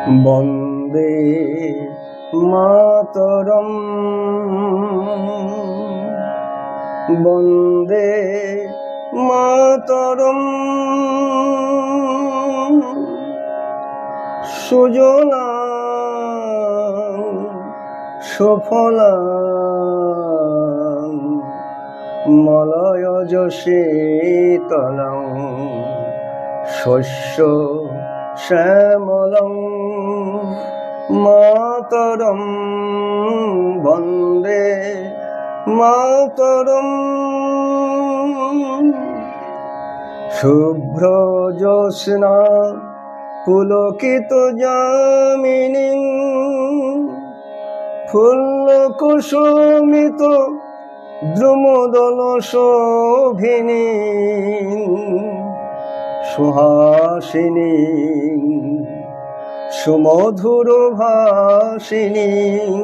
বন্দে মাতরম বন্দে মাতরম সুজলাং সুফলাং মলয়জ শীতলং শস্য শ্যামলং মাতরম বন্দে মাতরম। শুভ্র জ্যোৎস্না পুলকিত যামিনীং ফুল্লকুসুমিত দ্রুমদল শোভিনীং সুহাসিনীং সুমধুর ভাসিনীং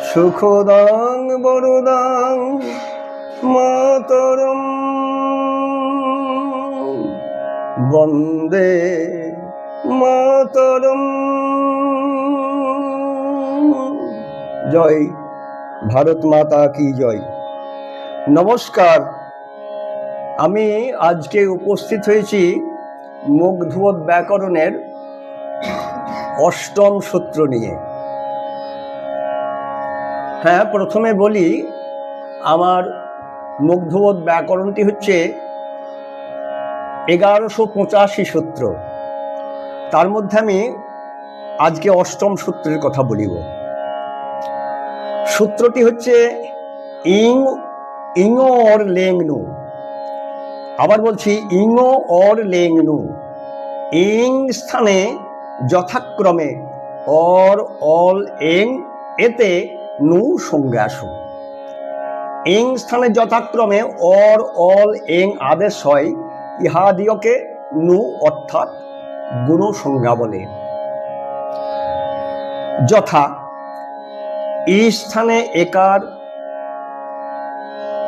সুখদাং বরদাং মাতরম বন্দে মাতরম। জয় ভারত মাতা কি জয়। নমস্কার, আমি আজকে উপস্থিত হয়েছি মুগ্ধবোধ ব্যাকরণের অষ্টম সূত্র নিয়ে। হ্যাঁ, প্রথমে বলি, আমার মুগ্ধবোধ ব্যাকরণটি হচ্ছে 1185 সূত্র। তার মধ্যে আমি আজকে অষ্টম সূত্রের কথা বলিব। সূত্রটি হচ্ছে ইং ইঙো অর লেংনু। আবার বলছি, ইঙো অর লেংনু। ইং স্থানে যথাক্রমে অর, অল, এং, এতে নু সঙ্গে আসু। ইং স্থানে যথাক্রমে অর, অল, এং আদেশ হয়, ইহাদিওকে নু অর্থাৎ গুণ সংজ্ঞা বলে। যথা ই স্থানে একার,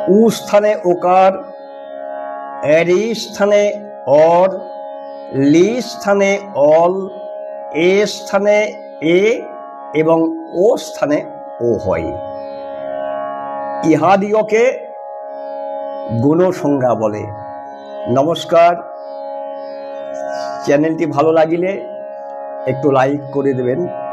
উ স্থানে ওকার, এরি স্থানে অর, লি স্থানে অল, এ স্থানে এ এবং ও স্থানে ও হয়। ইহাদিওকে গুণ সংজ্ঞা বলে। নমস্কার, চ্যানেলটি ভালো লাগিলে একটু লাইক করে দেবেন।